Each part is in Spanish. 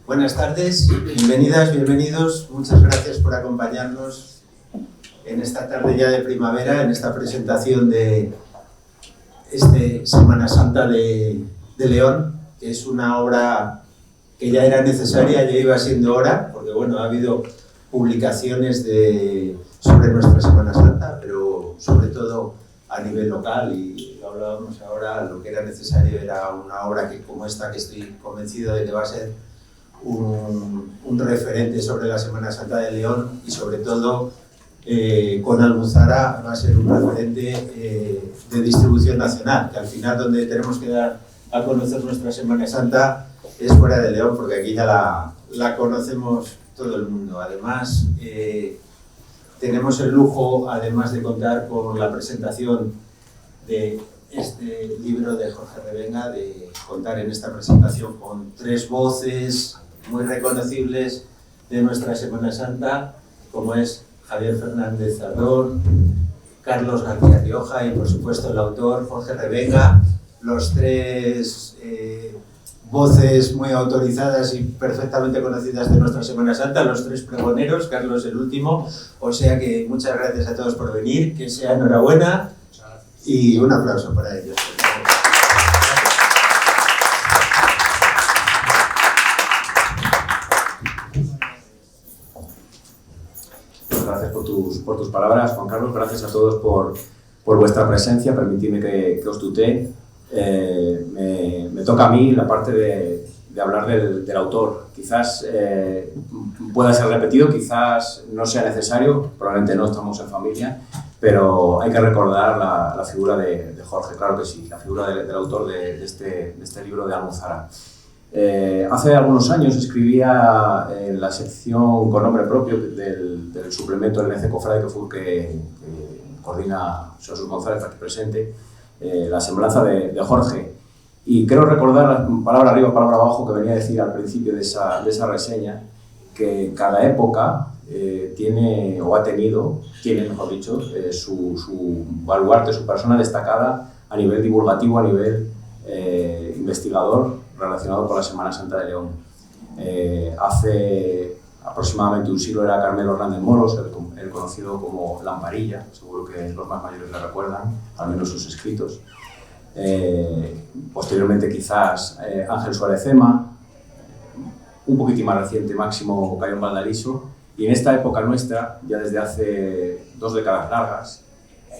Buenas tardes, bienvenidas, bienvenidos. Muchas gracias por acompañarnos en esta tarde ya de primavera, en esta presentación de Semana Santa de León, que es una obra que ya era necesaria, ya iba siendo hora, porque bueno, ha habido publicaciones sobre nuestra Semana Santa, pero sobre todo a nivel local, y lo hablábamos ahora, lo que era necesario era una obra como esta, que estoy convencido de que va a ser un referente sobre la Semana Santa de León, y sobre todo con Almuzara va a ser un referente de distribución nacional, que al final donde tenemos que dar a conocer nuestra Semana Santa es fuera de León, porque aquí ya la conocemos todo el mundo. Además, tenemos el lujo, además de contar con la presentación de este libro de Jorge Revenga, de contar en esta presentación con tres voces muy reconocibles de nuestra Semana Santa, como es Javier Fernández Zardón, Carlos García Rioja y por supuesto el autor Jorge Revenga, los tres voces muy autorizadas y perfectamente conocidas de nuestra Semana Santa, los tres pregoneros, Carlos el último. O sea que muchas gracias a todos por venir, que sea enhorabuena y un aplauso para ellos. Gracias por tus palabras, Juan Carlos. Gracias a todos por vuestra presencia. Permitidme que os tutee. Me toca a mí la parte de hablar del autor. Quizás pueda ser repetido, quizás no sea necesario, probablemente no, estamos en familia, pero hay que recordar la figura de Jorge, claro que sí, la figura del autor de este libro de Almuzara. Hace algunos años escribía en la sección con nombre propio del suplemento del NC Cofrade que coordina Jesús González, aquí presente, la semblanza de Jorge. Y quiero recordar, palabra arriba, palabra abajo, que venía a decir al principio de esa reseña, que cada época tiene, mejor dicho, su baluarte, su persona destacada a nivel divulgativo, a nivel investigador, relacionado con la Semana Santa de León. Hace aproximadamente un siglo era Carmelo Hernández Moros, el conocido como Lamparilla, seguro que los más mayores le recuerdan, al menos sus escritos. Posteriormente quizás Ángel Suárez Ema, un poquitín más reciente Máximo Cayón Valdaliso, y en esta época nuestra, ya desde hace 2 décadas largas,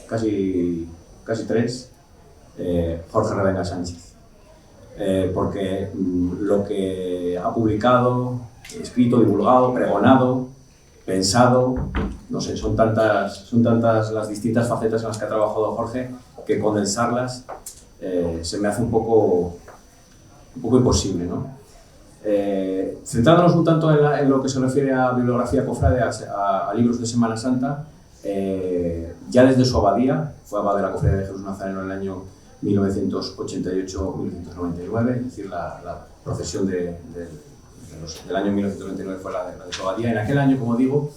casi 3, Jorge Revenga Sánchez. Porque lo que ha publicado, escrito, divulgado, pregonado, pensado, no sé, son tantas las distintas facetas en las que ha trabajado Jorge, que condensarlas se me hace un poco imposible, ¿no? Centrándonos un tanto en lo que se refiere a bibliografía cofrade, a libros de Semana Santa, ya desde su abadía, fue abad de la Cofradía de Jesús Nazareno en el año 1988-1999, es decir, la procesión del año 1999 fue la de su abadía. En aquel año, como digo,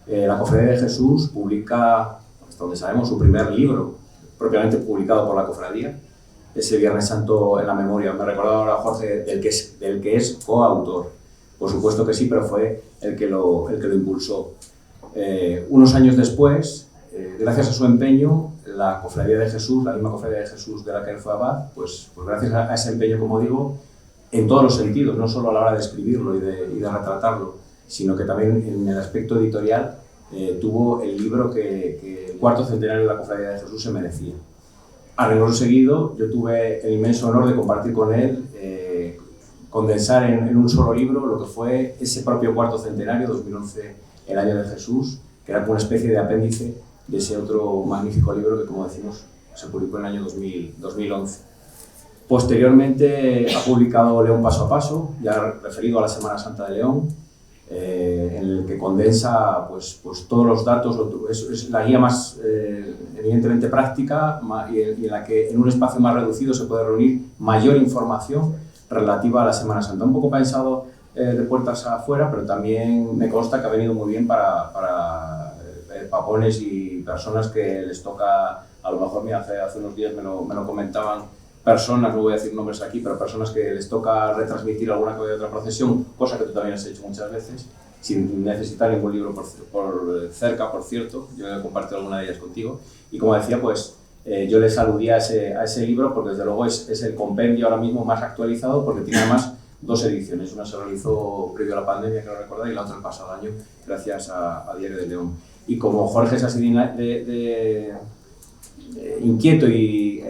la Cofradía de Jesús publica, hasta donde sabemos, su primer libro, propiamente publicado por la Cofradía, ese Viernes Santo en la Memoria. Me recordaba ahora Jorge del que es coautor. Por supuesto que sí, pero fue el que lo impulsó. Unos años después, gracias a su empeño, la Cofradía de Jesús, la misma Cofradía de Jesús de la que él fue abad, pues gracias a ese empeño, como digo, en todos los sentidos, no solo a la hora de escribirlo y de retratarlo, sino que también en el aspecto editorial tuvo el libro que el cuarto centenario de la Cofradía de Jesús se merecía. A renglón seguido, yo tuve el inmenso honor de compartir con él, condensar en un solo libro lo que fue ese propio cuarto centenario, 2011, el año de Jesús, que era como una especie de apéndice de ese otro magnífico libro que, como decimos, se publicó en el año 2011. Posteriormente ha publicado León Paso a Paso, ya referido a la Semana Santa de León, en el que condensa pues todos los datos, es la guía más evidentemente práctica y en la que en un espacio más reducido se puede reunir mayor información relativa a la Semana Santa. Un poco pensado de puertas afuera, pero también me consta que ha venido muy bien para papones y personas que les toca, a lo mejor, mira, hace unos días me lo comentaban personas, no voy a decir nombres aquí, pero personas que les toca retransmitir alguna que otra procesión, cosa que tú también has hecho muchas veces, sin necesitar ningún libro por cerca, por cierto. Yo he compartido alguna de ellas contigo. Y como decía, pues yo les aludía a ese libro porque desde luego es el compendio ahora mismo más actualizado, porque tiene además 2 ediciones. Una se realizó previo a la pandemia, que lo recordáis, y la otra el pasado año, gracias a Diario de León. Y como Jorge es así inquieto y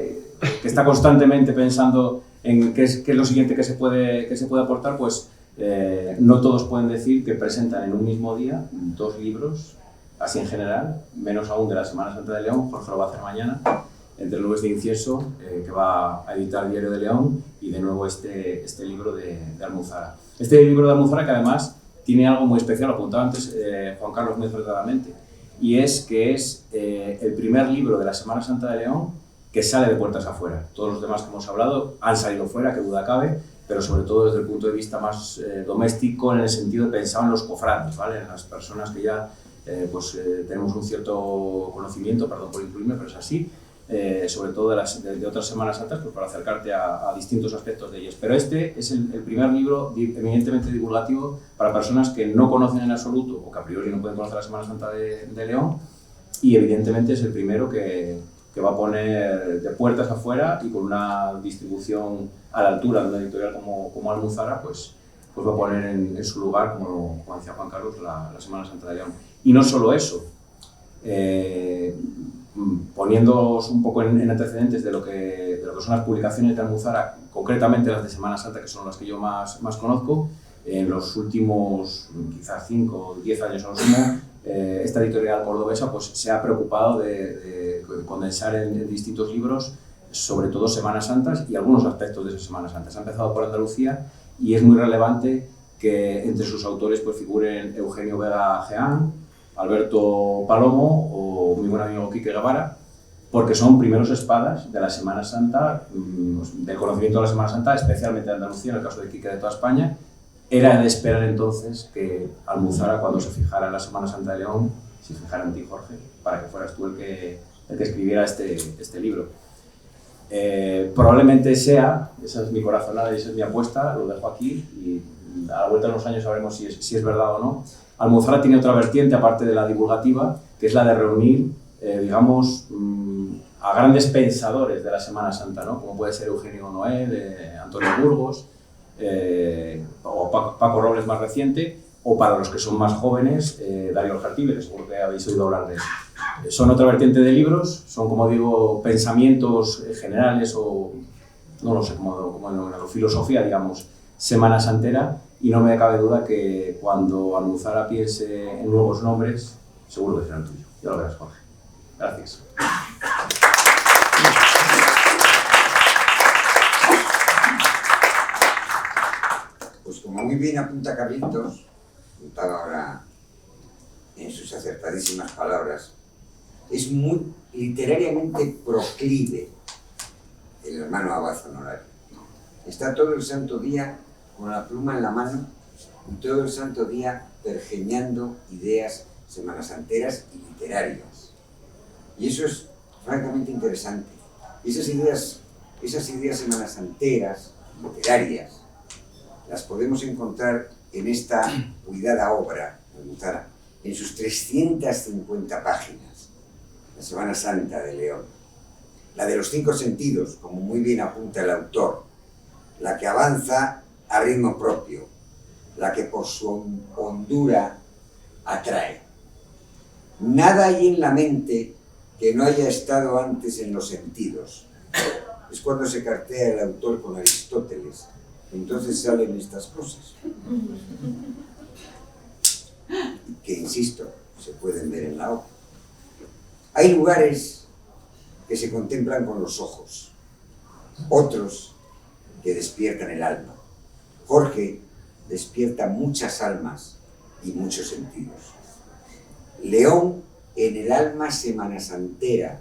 que está constantemente pensando en qué es lo siguiente que se puede aportar, pues no todos pueden decir que presentan en un mismo día 2 libros, así en general, menos aún de la Semana Santa de León. Jorge lo va a hacer mañana, Entre nubes de incienso, que va a editar Diario de León, y de nuevo este libro de Almuzara. Este libro de Almuzara, que además tiene algo muy especial, lo apuntaba antes Juan Carlos muy acertadamente, y es que es el primer libro de la Semana Santa de León que sale de puertas afuera. Todos los demás que hemos hablado han salido fuera, que duda cabe, pero sobre todo desde el punto de vista más doméstico, en el sentido de pensar en los cofrades, ¿vale? En las personas que ya tenemos un cierto conocimiento, perdón por incluirme, pero es así, sobre todo de otras Semanas Santas, pues para acercarte a distintos aspectos de ellas. Pero este es el primer libro eminentemente divulgativo para personas que no conocen en absoluto o que a priori no pueden conocer la Semana Santa de León, y evidentemente es el primero que va a poner de puertas afuera y con una distribución a la altura de una editorial como Almuzara, pues va a poner en su lugar, como decía Juan Carlos, la Semana Santa de León. Y no solo eso, poniéndoos un poco en antecedentes de lo que son las publicaciones de Almuzara, concretamente las de Semana Santa, que son las que yo más conozco, en los últimos quizás 5 o 10 años a lo sumo, esta editorial cordobesa pues, se ha preocupado de condensar en distintos libros, sobre todo Semanas Santas y algunos aspectos de esas Semanas Santas. Ha empezado por Andalucía y es muy relevante que entre sus autores pues, figuren Eugenio Vega Jeán, Alberto Palomo o mi buen amigo Quique Guevara, porque son primeros espadas de la Semana Santa, del conocimiento de la Semana Santa, especialmente de Andalucía, en el caso de Quique de toda España. Era de esperar entonces que Almuzara, cuando se fijara en la Semana Santa de León, se fijara en ti, Jorge, para que fueras tú el que escribiera este libro. Probablemente esa es mi corazonada y esa es mi apuesta, lo dejo aquí y a la vuelta de los años sabremos si es verdad o no. Almuzara tiene otra vertiente, aparte de la divulgativa, que es la de reunir, a grandes pensadores de la Semana Santa, ¿no? Como puede ser Eugenio Noé, Antonio Burgos, o Paco Robles más reciente, o para los que son más jóvenes, Darío Jartile, que seguro que habéis oído hablar de él. Son otra vertiente de libros, son, como digo, pensamientos generales o, no lo sé cómo denominarlo, filosofía, digamos, semana santera, y no me cabe duda que cuando Almuzara piense en nuevos nombres, seguro que será el tuyo. Ya lo verás, Jorge. Gracias. Pues como muy bien apunta Carlitos, apuntaba ahora en sus acertadísimas palabras, es muy literariamente proclive el hermano Abad Honorario. Está todo el santo día con la pluma en la mano y todo el santo día pergeñando ideas semanasanteras y literarias. Y eso es francamente interesante. Esas ideas semanasanteras, literarias, las podemos encontrar en esta cuidada obra de Almuzara, en sus 350 páginas, la Semana Santa de León. La de los 5 sentidos, como muy bien apunta el autor, la que avanza a ritmo propio, la que por su hondura atrae. Nada hay en la mente que no haya estado antes en los sentidos. Es cuando se cartea el autor con Aristóteles, entonces salen estas cosas. Que, insisto, se pueden ver en la obra. Hay lugares que se contemplan con los ojos, otros que despiertan el alma. Jorge despierta muchas almas y muchos sentidos. León en el alma semanasantera,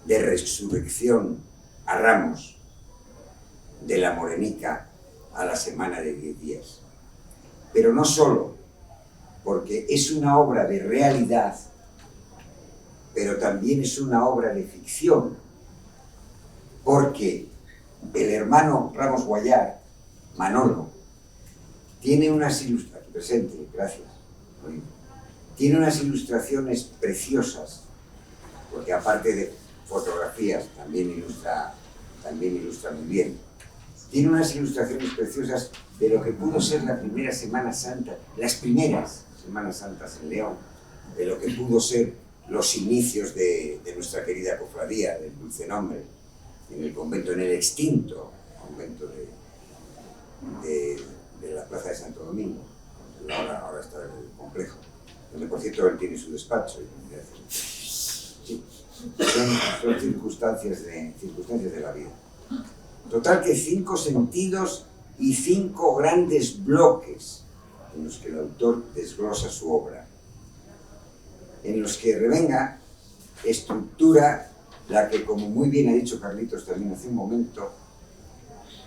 de resurrección a Ramos, de la Morenica a la semana de 10 días. Pero no solo, porque es una obra de realidad, pero también es una obra de ficción, porque el hermano Ramos Guayar, Manolo, tiene unas ilustraciones, presente, gracias, tiene unas ilustraciones preciosas, porque aparte de fotografías también ilustra muy bien. Tiene unas ilustraciones preciosas de lo que pudo ser la primera Semana Santa, las primeras Semanas Santas en León, de lo que pudo ser los inicios de nuestra querida cofradía, del Dulce Nombre, en el convento, en el extinto convento de la Plaza de Santo Domingo. Ahora está en el complejo, donde por cierto él tiene su despacho. Sí, son circunstancias de la vida. Total que 5 sentidos y 5 grandes bloques en los que el autor desglosa su obra, en los que Revenga estructura la que, como muy bien ha dicho Carlitos también hace un momento,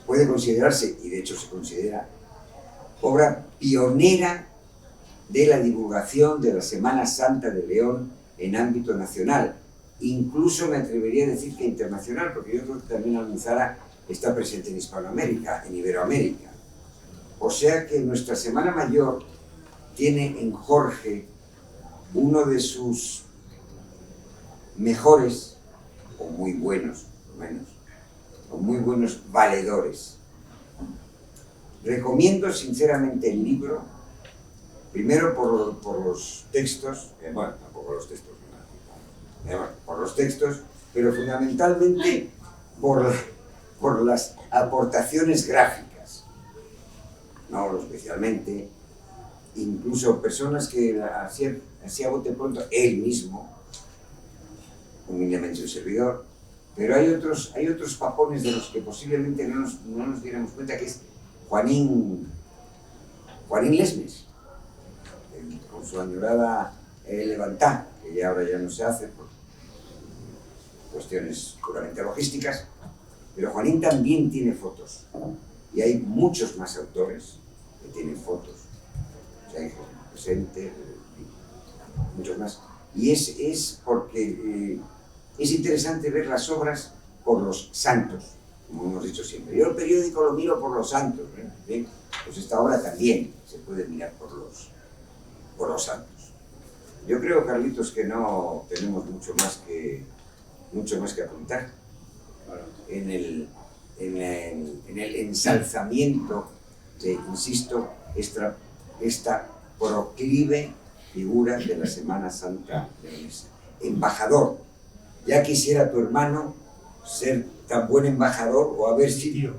puede considerarse, y de hecho se considera, obra pionera de la divulgación de la Semana Santa de León en ámbito nacional. Incluso me atrevería a decir que internacional, porque yo creo que también Almuzara está presente en Hispanoamérica, en Iberoamérica. O sea que nuestra Semana Mayor tiene en Jorge uno de sus mejores, o muy buenos, por lo menos, o muy buenos valedores. Recomiendo sinceramente el libro, primero por los textos, bueno, tampoco los textos, por los textos, pero fundamentalmente por las aportaciones gráficas, no especialmente, incluso personas que así a bote pronto, él mismo, humildemente un servidor, pero hay otros papones de los que posiblemente no nos diéramos cuenta, que es Juanín Lesmes, con su añorada Levantá, que ya ahora ya no se hace por cuestiones puramente logísticas, pero Juanín también tiene fotos, y hay muchos más autores que tienen fotos, o sea, presente, muchos más, y es porque es interesante ver las obras por los santos, como hemos dicho siempre. Yo el periódico lo miro por los santos, ¿bien? Pues esta obra también se puede mirar por los santos. Yo creo, Carlitos, que no tenemos mucho más que apuntar en el ensalzamiento de, insisto, esta proclive figura de la Semana Santa leonesa. Embajador. Ya quisiera tu hermano ser tan buen embajador, o haber sido...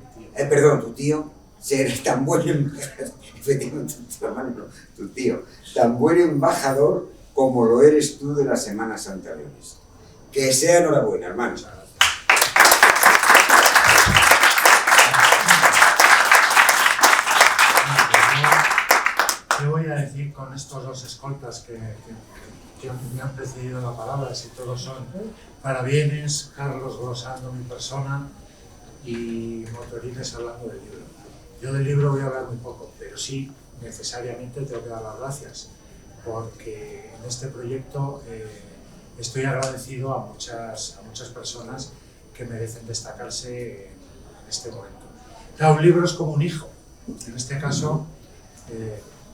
tu tío, ser tan buen embajador, efectivamente, tu hermano no, tu tío, tan buen embajador como lo eres tú de la Semana Santa leonesa. Que sea enhorabuena, hermano. ¿Qué voy a decir con estos dos escoltas que me han precedido la palabra? Si todos son parabienes, Carlos glosando mi persona y Motorines hablando del libro. Yo del libro voy a hablar muy poco, pero sí necesariamente tengo que dar las gracias, porque en este proyecto estoy agradecido a muchas personas que merecen destacarse en este momento. Claro, un libro es como un hijo. En este caso,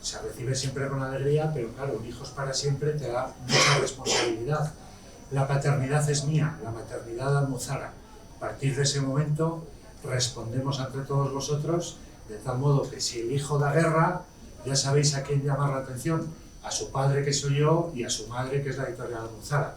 se recibe siempre con alegría, pero claro, un hijo es para siempre, te da mucha responsabilidad. La paternidad es mía, la maternidad de Almuzara. A partir de ese momento respondemos ante todos vosotros, de tal modo que si el hijo da guerra, ya sabéis a quién llamar la atención, a su padre, que soy yo, y a su madre, que es la editorial Almuzara.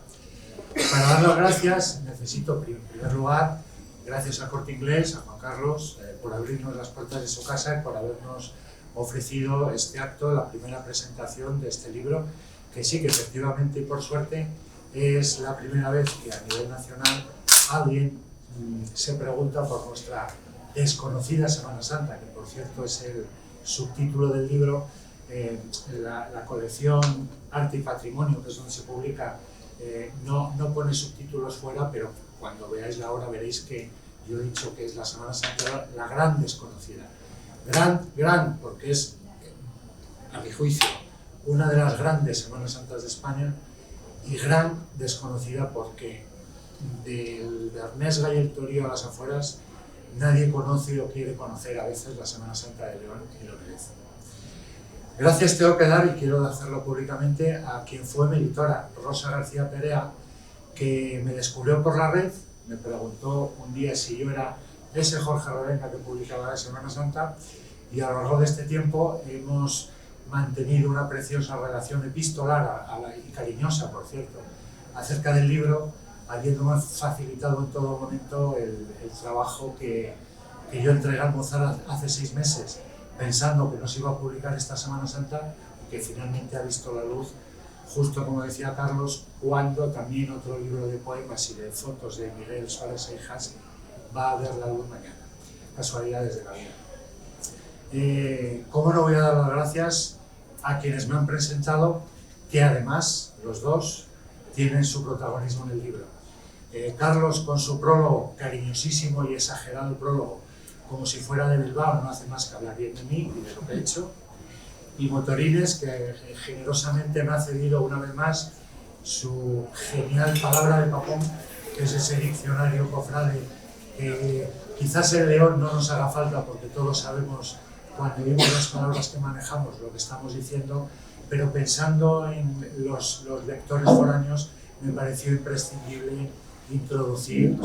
Para dar las gracias, necesito, en primer lugar, gracias a Corte Inglés, a Juan Carlos, por abrirnos las puertas de su casa y por habernos ofrecido este acto, la primera presentación de este libro, que sí que efectivamente y por suerte es la primera vez que a nivel nacional alguien se pregunta por nuestra desconocida Semana Santa, que por cierto es el subtítulo del libro. La colección Arte y Patrimonio, que es donde se publica, no pone subtítulos fuera, pero cuando veáis la obra veréis que yo he dicho que es la Semana Santa la gran desconocida. Gran, porque es, a mi juicio, una de las grandes Semanas Santas de España, y gran desconocida porque del Bernesga y el Torío a las afueras nadie conoce o quiere conocer a veces la Semana Santa de León y lo merece. Gracias tengo que dar, y quiero hacerlo públicamente, a quien fue mi editora, Rosa García Perea, que me descubrió por la red, me preguntó un día si yo era ese Jorge Revenga que publicaba la Semana Santa, y a lo largo de este tiempo hemos mantenido una preciosa relación epistolar y cariñosa, por cierto, acerca del libro, habiéndome facilitado en todo momento el trabajo que yo entregué al Almozara hace 6 meses, pensando que no se iba a publicar esta Semana Santa, y que finalmente ha visto la luz, justo como decía Carlos, cuando también otro libro de poemas y de fotos de Miguel Suárez Seijas va a ver la luz mañana. Casualidades de la vida. ¿Cómo no voy a dar las gracias a quienes me han presentado, que además, los dos, tienen su protagonismo en el libro? Carlos, con su prólogo, cariñosísimo y exagerado prólogo, como si fuera de Bilbao, no hace más que hablar bien de mí y de lo que he hecho. Y Motorines, que generosamente me ha cedido una vez más su genial palabra de papón, que es ese diccionario cofrade que quizás en León no nos haga falta, porque todos sabemos cuando vimos las palabras que manejamos lo que estamos diciendo, pero pensando en los lectores foráneos me pareció imprescindible introducir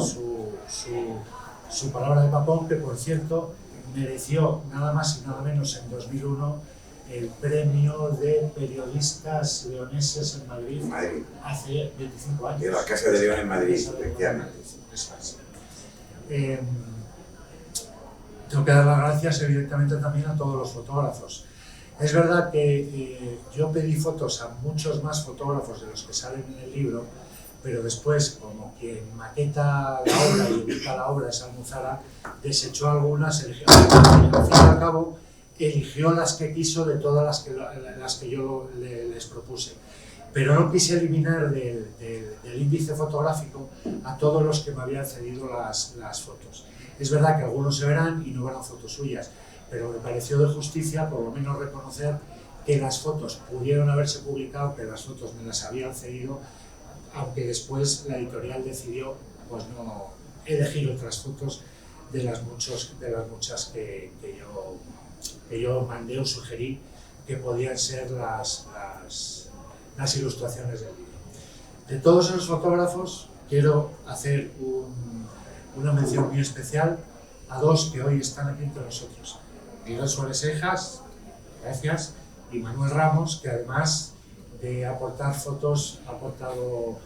su palabra de papón, que por cierto mereció nada más y nada menos en 2001 el premio de periodistas leoneses en Madrid, hace 25 años. De la Casa de León en Madrid, efectivamente. Tengo que dar las gracias evidentemente también a todos los fotógrafos. Es verdad que yo pedí fotos a muchos más fotógrafos de los que salen en el libro, pero después, como quien maqueta la obra y edita la obra es Almozara, desechó algunas, eligió, al fin y al cabo, eligió las que quiso de todas las que yo les propuse. Pero no quise eliminar del índice fotográfico a todos los que me habían cedido las fotos. Es verdad que algunos se verán y no verán fotos suyas, pero me pareció de justicia por lo menos reconocer que las fotos pudieron haberse publicado, que las fotos me las habían cedido, aunque después la editorial decidió pues no elegir otras fotos de las muchas que yo mandé o sugerí que podían ser las ilustraciones del libro. De todos esos fotógrafos quiero hacer una mención muy especial a dos que hoy están aquí entre nosotros. Miguel Suárez Seijas, gracias, y Manuel Ramos, que además de aportar fotos, ha aportado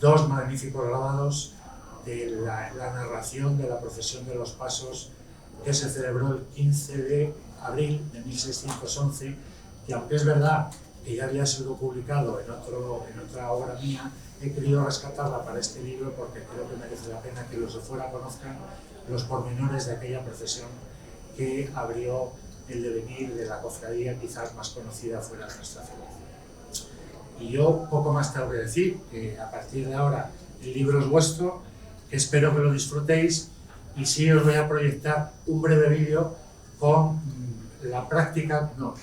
2 magníficos grabados de la narración de la procesión de los pasos que se celebró el 15 de abril de 1611, y aunque es verdad que ya había sido publicado en otra obra mía, he querido rescatarla para este libro porque creo que merece la pena que los de fuera conozcan los pormenores de aquella procesión que abrió el devenir de la cofradía quizás más conocida fuera de nuestra ciudad. Y yo poco más tengo que decir, que a partir de ahora el libro es vuestro, que espero que lo disfrutéis, y sí os voy a proyectar un breve vídeo con la práctica, no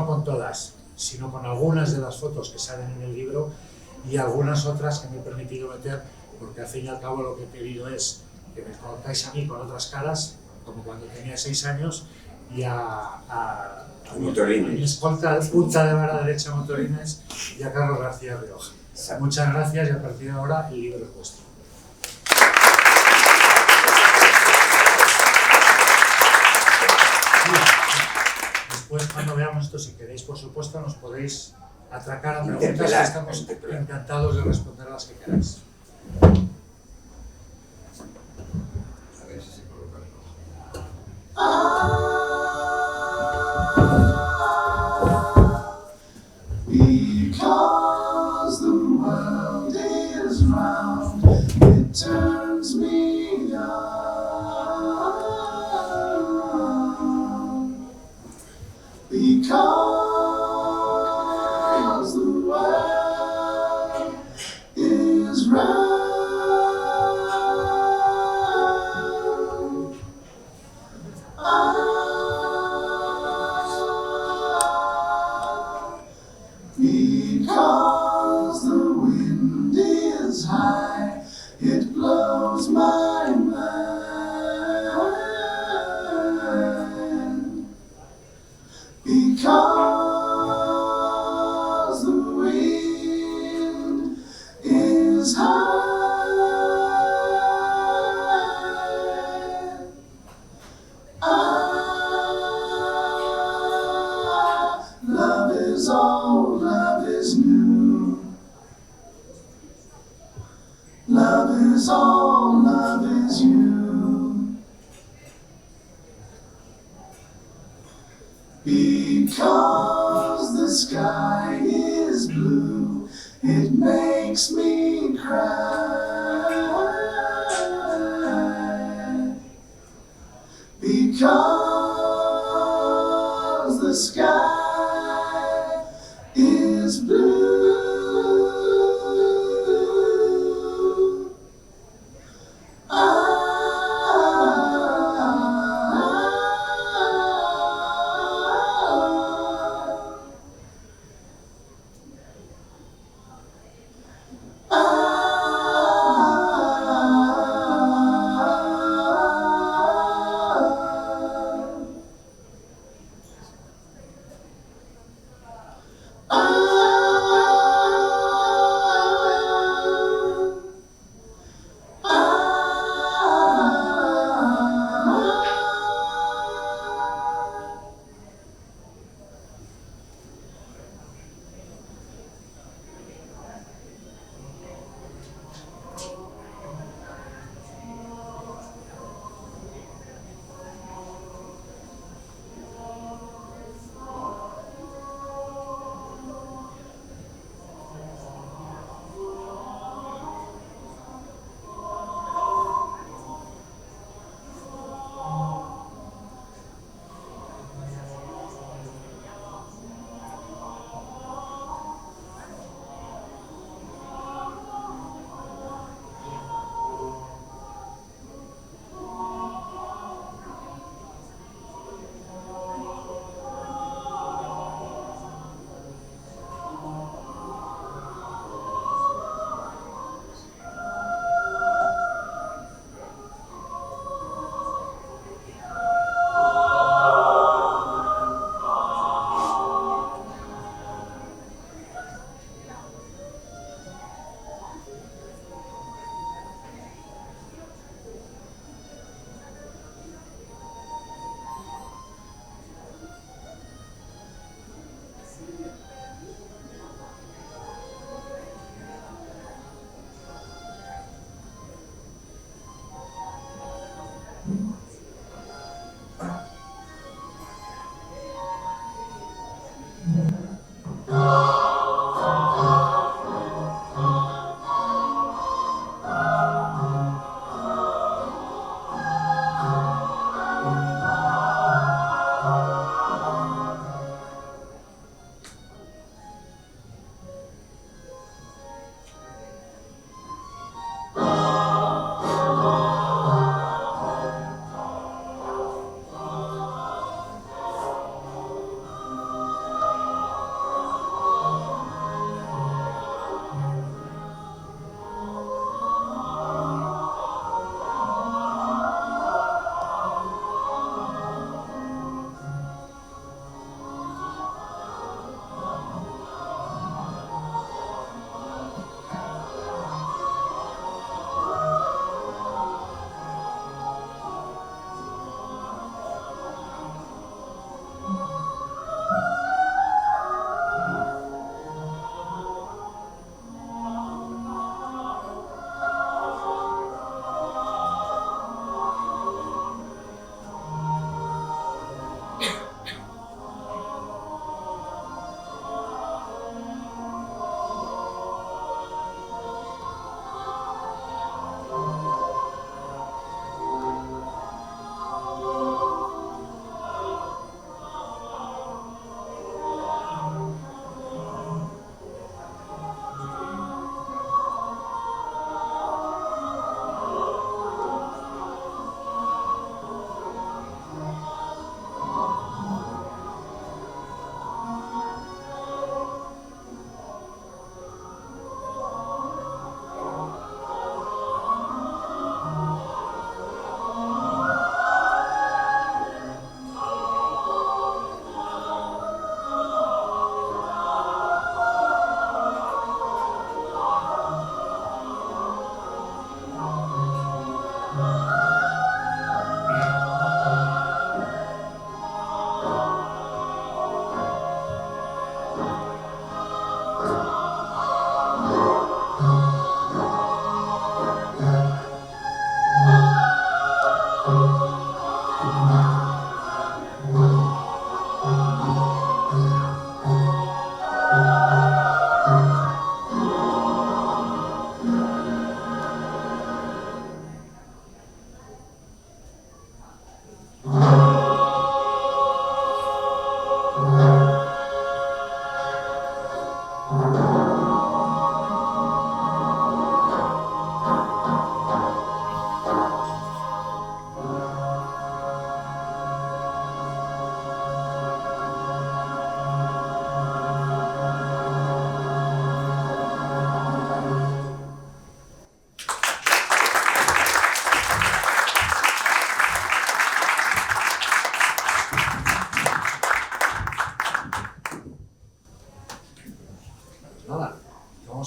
con todas, sino con algunas de las fotos que salen en el libro y algunas otras que me he permitido meter, porque al fin y al cabo lo que he querido es que me conozcáis a mí con otras caras, como cuando tenía 6 años, y a mi escolta punta de vara derecha Motorines y a Carlos García Rioja. Muchas gracias, y a partir de ahora el libro es vuestro. Después, cuando veamos esto, si queréis, por supuesto, nos podéis atracar a preguntas, que estamos encantados de responder a las que queráis. A ver si se coloca el ojo. Because the world is round, it turns me on. Because the world is round. Because the sky is blue, it makes me cry. Because the sky is blue.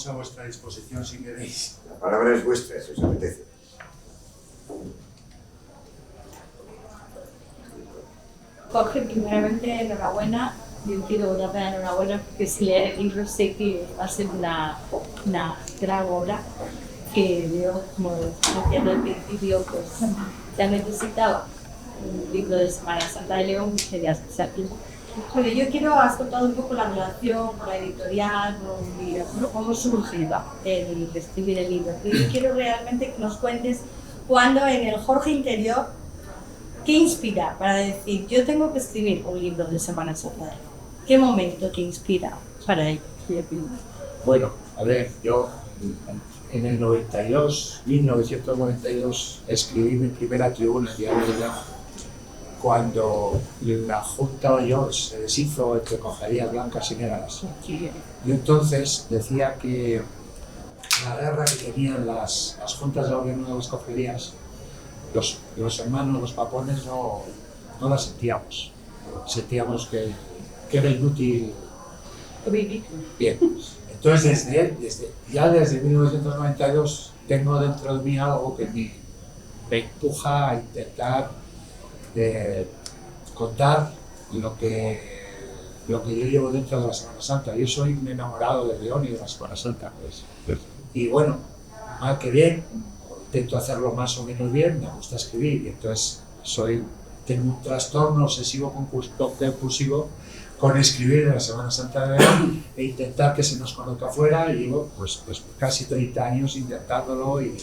estamos a vuestra disposición si queréis. La palabra es vuestra, si os apetece. Jorge, primeramente enhorabuena. Yo quiero dar la enhorabuena porque si leer el libro sé que va a ser una gran obra que yo, como decía al principio, pues ya necesitaba un libro de Semana Santa de León, que sería necesario. Pero yo quiero, has contado un poco la relación con la editorial, cómo surgió el escribir el libro. Pero yo quiero realmente que nos cuentes cuándo en el Jorge interior, ¿qué inspira para decir, yo tengo que escribir un libro de Semana Santa de León? ¿Qué momento te inspira para ello? Bueno, a ver, yo en el 1992, escribí mi primera tribuna en Diario de León, cuando la Junta Mayor se deshizo entre cofradías blancas y negras. Y entonces decía que la guerra que tenían las juntas de gobierno de las cofradías, los hermanos, los papones, no la sentíamos. Sentíamos que era inútil. Bien. Entonces, desde 1992 tengo dentro de mí algo que me empuja a intentar contar lo que yo llevo dentro de la Semana Santa. Yo soy un enamorado de León y de la Semana Santa. Y bueno, mal que bien, intento hacerlo más o menos bien, me gusta escribir, y entonces tengo un trastorno obsesivo compulsivo con escribir en la Semana Santa de León e intentar que se nos conozca afuera. Y llevo pues casi 30 años intentándolo, y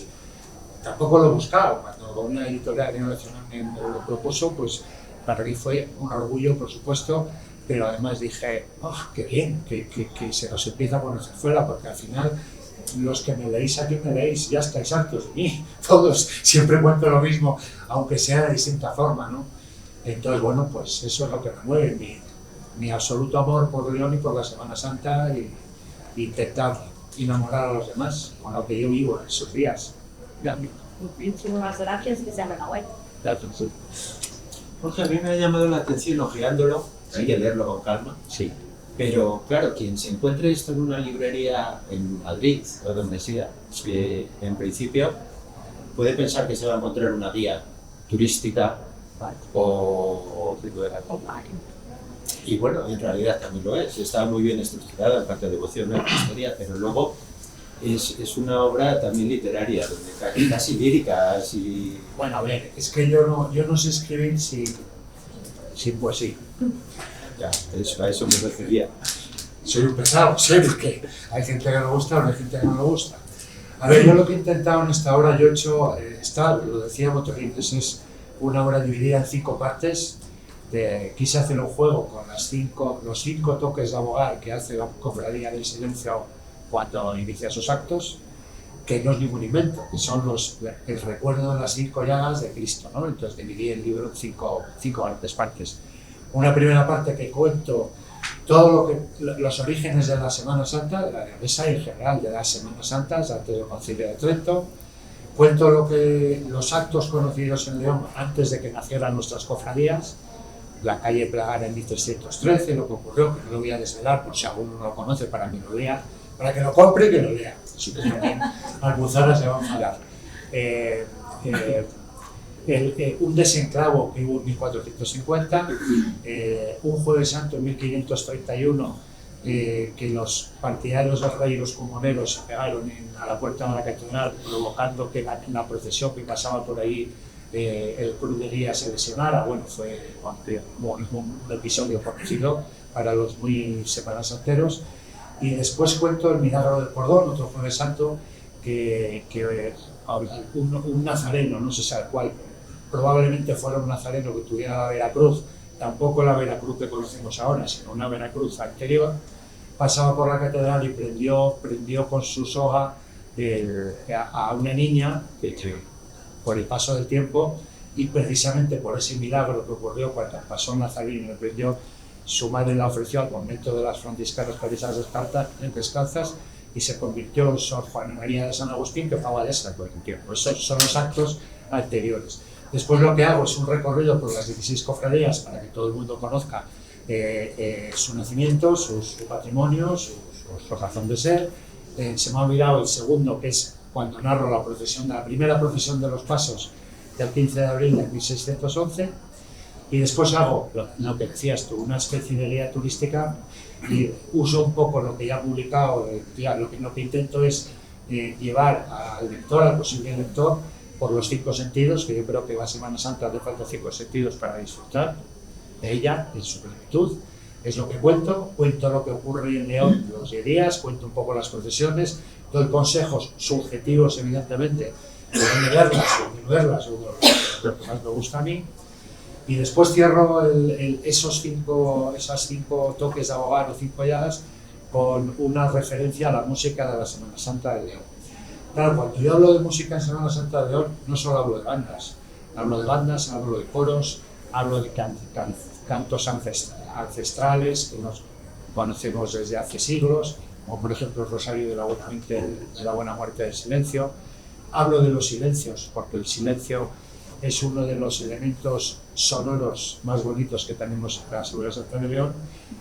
tampoco lo he buscado. Cuando una editorial nacional me lo propuso, pues para mí fue un orgullo, por supuesto, pero además dije, oh, qué bien, que se nos empieza a conocer fuera, porque al final los que me leéis aquí me leéis, ya estáis hartos de mí, todos, siempre cuento lo mismo, aunque sea de distinta forma, ¿no? Entonces, bueno, pues eso es lo que me mueve, mi absoluto amor por León y por la Semana Santa, y intentar enamorar a los demás con lo que yo vivo en esos días. Muchísimas gracias, que se llame la web. Jorge, a mí me ha llamado la atención ojeándolo, hay que leerlo con calma. Sí. Pero claro, quien se encuentre esto en una librería en Madrid o donde sea, en principio puede pensar que se va a encontrar una guía turística o y bueno, en realidad también lo es, está muy bien estructurada, en parte de devoción, en historia, pero luego es una obra también literaria, donde casi lírica, así. Bueno, a ver, es que yo no sé escribir sin poesía. Ya, a eso me refería. Soy un pesado, sé que hay gente que le gusta o hay gente que no le gusta. A ver, yo lo que he intentado en esta obra, yo he hecho, lo decía Motorines, es una obra dividida en 5 partes. Quise hacer un juego con los 5 toques de abogar que hace la Cofradía del Silencio cuando inicia sus actos, que no es ningún invento, que son el recuerdo de las 5 llagas de Cristo, ¿no? Entonces dividí el libro en 5 grandes partes. Una primera parte que cuento todos los orígenes de la Semana Santa, de la leonesa y en general de las Semanas Santas, antes del Concilio de Trento. Cuento los actos conocidos en León antes de que nacieran nuestras cofradías, la calle Plagara en 1313, lo que ocurrió, que no lo voy a desvelar por si alguno no lo conoce, para que lo lea, para que lo compre y que lo lea. Si que también Almuzara se va a enfadar. Un desenclavo que hubo en 1450, un Jueves Santo en 1531, que los partidarios del rey y los comuneros se pegaron a la puerta de la catedral, provocando que la procesión que pasaba por ahí, el cruz de guía, se lesionara. Bueno, fue un episodio conocido para los muy semanasanteros. Y después cuento el milagro del cordón, otro Jueves Santo, que un nazareno, no se sabe cuál, probablemente fuera un nazareno que tuviera la Veracruz, tampoco la Veracruz que conocemos ahora, sino una Veracruz anterior, pasaba por la catedral y prendió con su soga a una niña por el paso del tiempo, y precisamente por ese milagro que ocurrió cuando pasó un nazareno y le prendió, su madre la ofreció al convento de las franciscanas clarisas descalzas y se convirtió en Sor Juana María de San Agustín, que fue abadesa por el tiempo. Esos son los actos anteriores. Después lo que hago es un recorrido por las 16 cofradías para que todo el mundo conozca su nacimiento, su patrimonio, su razón de ser, se me ha olvidado el segundo, que es cuando narro la primera procesión de los pasos del 15 de abril de 1611, y después hago lo que decías tú, una especie de guía turística, y uso un poco lo que ya he publicado, lo que intento es llevar al lector, al posible lector, por los 5 sentidos, que yo creo que la Semana Santa hace falta 5 sentidos para disfrutar de ella en su plenitud. Es lo que cuento lo que ocurre en León los 10 días, cuento un poco las procesiones, doy consejos subjetivos, evidentemente, de dónde verlas o de no verlas, lo que más me gusta a mí, y después cierro esos 5 toques de abogar o 5 llagas con una referencia a la música de la Semana Santa de León. Claro, cuando yo hablo de música en Semana Santa de León, no solo hablo de bandas, hablo de coros, hablo de cantos ancestrales que nos conocemos desde hace siglos, como por ejemplo el Rosario de la Buena Muerte del Silencio. Hablo de los silencios, porque el silencio es uno de los elementos sonoros más bonitos que tenemos en la Semana Santa de León.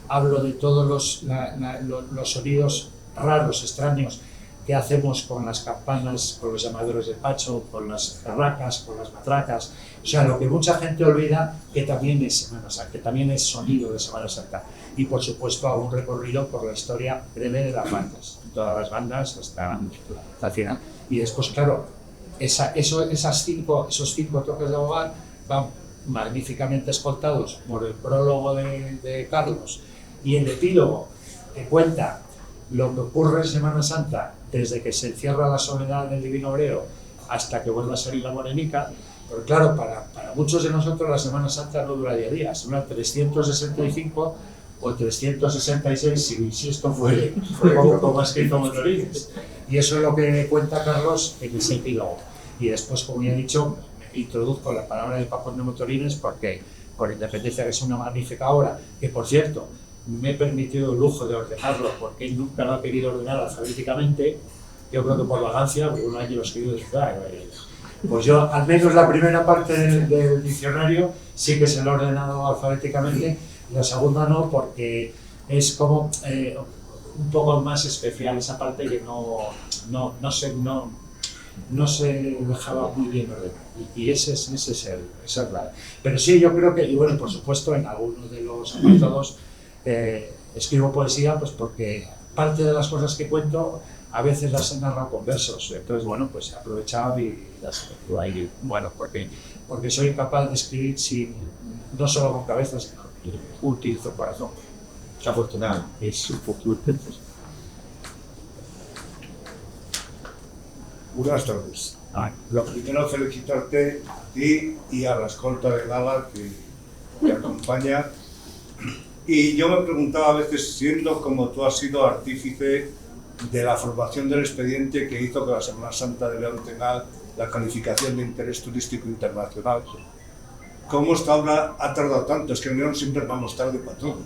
Hablo de todos los sonidos raros, extraños, que hacemos con las campanas, con los llamadores de Pacho, con las carracas, con las matracas. O sea, lo que mucha gente olvida, que también es Semana Santa, que también es sonido de Semana Santa. Y por supuesto hago un recorrido por la historia breve de las bandas, todas las bandas hasta el final. Y después, claro, esos 5 toques de abogar van magníficamente escoltados por el prólogo de Carlos y el epílogo que cuenta lo que ocurre en Semana Santa desde que se encierra la soledad del Divino Obrero hasta que vuelva a salir la Morenica. Pero claro, para muchos de nosotros la Semana Santa no dura 10 días, dura 365 o 366 si esto fue un poco más que hizo Motorines. Y eso es lo que cuenta Carlos en ese epílogo. Y después, como ya he dicho, introduzco la palabra de Pajón de Motorines porque, por independencia que es una magnífica obra, que por cierto, me he permitido el lujo de ordenarlo porque él nunca lo ha querido ordenar alfabéticamente. Yo creo que por vagancia, porque un año lo he escrito de ciudad. Pues yo, al menos la primera parte del diccionario, sí que se lo he ordenado alfabéticamente, y la segunda no, porque es como un poco más especial esa parte que no se dejaba muy bien ordenar. Y esa es la. Pero sí, yo creo que, y bueno, por supuesto, en algunos de los apartados escribo poesía, pues porque parte de las cosas que cuento a veces las he narrado con versos. Entonces, bueno, pues he aprovechado y las he bueno, porque soy capaz de escribir no solo con cabeza, sino utilizo corazón. Qué afortunado. Es un poco urgente. Buenas tardes. Lo primero, felicitarte a ti y a la escolta de Gala que te acompaña. Y yo me preguntaba a veces, siendo como tú has sido artífice de la formación del expediente que hizo que la Semana Santa de León tenga la calificación de interés turístico internacional, ¿cómo esta obra ha tardado tanto? Es que en León siempre vamos tarde para todo.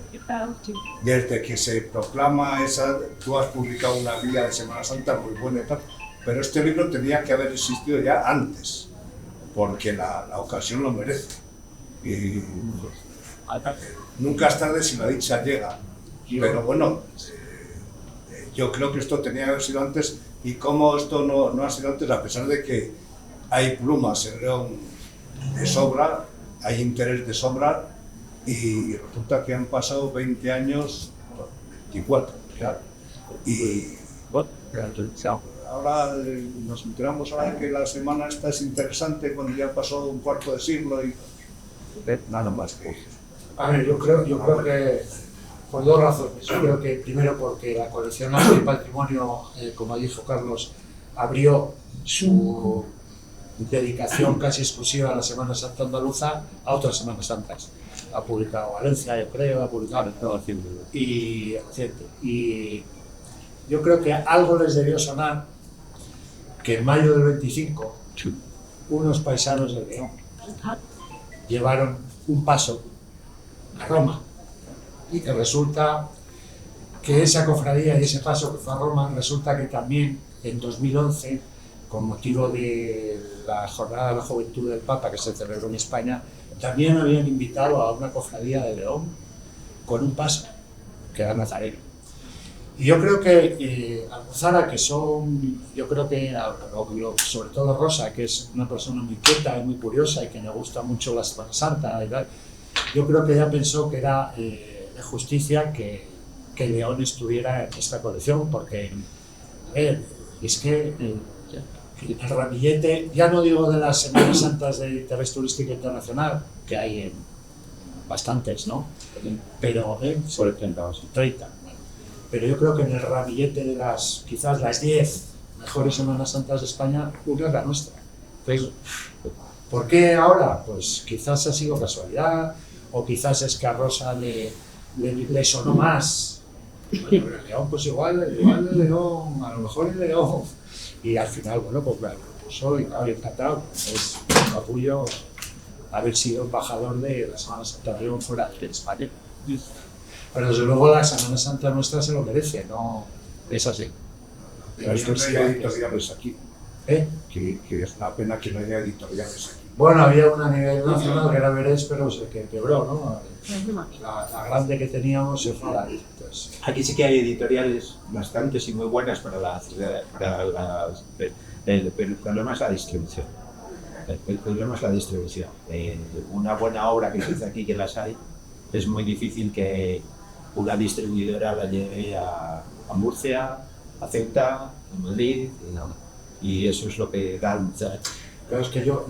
Desde que se proclama esa, tú has publicado una guía de Semana Santa muy buena y tal, pero este libro tenía que haber existido ya antes, porque la ocasión lo merece. Y nunca es tarde si la dicha llega, pero bueno, yo creo que esto tenía que haber sido antes, y como esto no ha sido antes, a pesar de que hay plumas en León de sobra, hay interés de sobra, y resulta que han pasado 20 años, 24, claro. Y ahora nos enteramos ahora que la semana esta es interesante cuando ya ha pasado un cuarto de siglo y nada más que eso. A ver, yo creo que por 2 razones. Yo creo que primero porque la colección Arte y Patrimonio, como dijo Carlos, abrió su dedicación casi exclusiva a la Semana Santa andaluza a otras Semanas Santas. Ha publicado Valencia, yo creo, ha publicado y reciente. Y yo creo que algo les debió sonar que en mayo del 25 unos paisanos de León llevaron un paso a Roma, y que resulta que esa cofradía y ese paso que fue a Roma, resulta que también en 2011, con motivo de la Jornada de la Juventud del Papa que se celebró en España, también habían invitado a una cofradía de León con un paso, que era Nazareno. Y yo creo que Almuzara, que yo creo que, sobre todo Rosa, que es una persona muy quieta y muy curiosa y que le gusta mucho la Semana Santa y tal, yo creo que ella pensó que era de justicia que León estuviera en esta colección, porque es que el ramillete, ya no digo de las Semanas Santas de interés turístico internacional, que hay bastantes, ¿no? Pero sobre 30. Pero yo creo que en el ramillete de quizás las 10 mejores Semanas Santas de España, una es la nuestra. Entonces, ¿por qué ahora? Pues quizás ha sido casualidad, o quizás es que a Rosa le sonó más. Bueno, el León, pues igual el León, a lo mejor el León. Y al final, bueno, pues me soy encantado. Es un orgullo haber sido embajador de la Semana Santa de León fuera de España. Pero desde luego la Semana Santa nuestra se lo merece, no es así. Pero es que no hay editoriales aquí. Que es una pena que no haya editoriales aquí. Bueno, había una a nivel nacional que era Verés, pero se quebró, ¿no? La grande que teníamos se fue a la entonces. Aquí sí que hay editoriales bastantes y muy buenas para el problema es la distribución. El problema es la distribución. Una buena obra que se hace aquí, que las hay, es muy difícil que una distribuidora la lleve a Murcia, a Ceuta, a Madrid, y eso es lo que da mucha... Claro, es que yo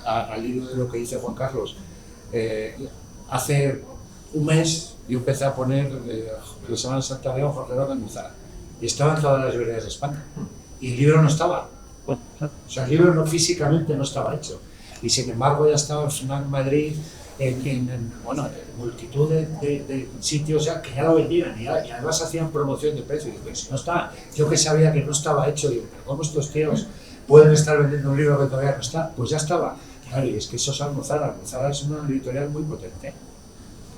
al hilo de lo que dice Juan Carlos, hace un mes yo empecé a poner la Semana Santa de León, Jorge López Almuzara, y estaba en todas las librerías de España, y el libro no estaba. O sea, el libro físicamente no estaba hecho, y sin embargo ya estaba al final en Madrid, en multitud de sitios que ya lo vendían y además hacían promoción de precio. Y digo, si no está, yo que sabía que no estaba hecho, digo, pero ¿cómo estos tíos pueden estar vendiendo un libro que todavía no está? Pues ya estaba. Claro, y es que eso es Almuzara. Almuzara es una editorial muy potente.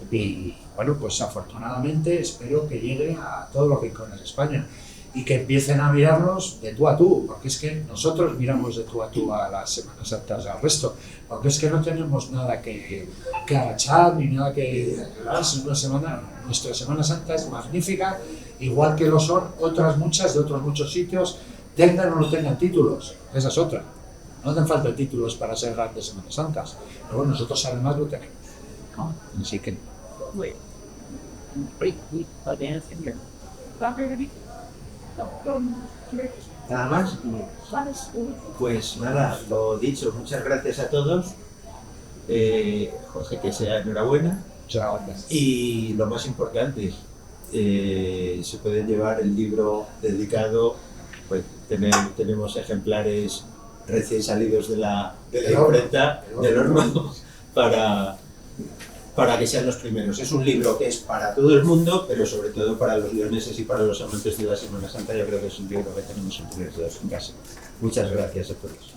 Y bueno, pues afortunadamente espero que llegue a todos los rincones de España y que empiecen a mirarnos de tú a tú, porque es que nosotros miramos de tú a las Semanas Santas al resto, porque es que no tenemos nada que agachar ni nada que... Nuestra Semana Santa es magnífica, igual que lo son otras muchas de otros muchos sitios, tengan o no tengan títulos, esa es otra. No hacen falta títulos para ser grandes Semanas Santas, pero bueno, nosotros además lo tenemos. Así que... Nada más. Pues nada, lo dicho, muchas gracias a todos. Jorge, que sea enhorabuena. Y lo más importante, se puede llevar el libro dedicado, pues tenemos ejemplares recién salidos de la imprenta del horno para que sean los primeros. Es un libro que es para todo el mundo, pero sobre todo para los leoneses y para los amantes de la Semana Santa. Yo creo que es un libro que tenemos que tener todos en casa. Muchas gracias a todos.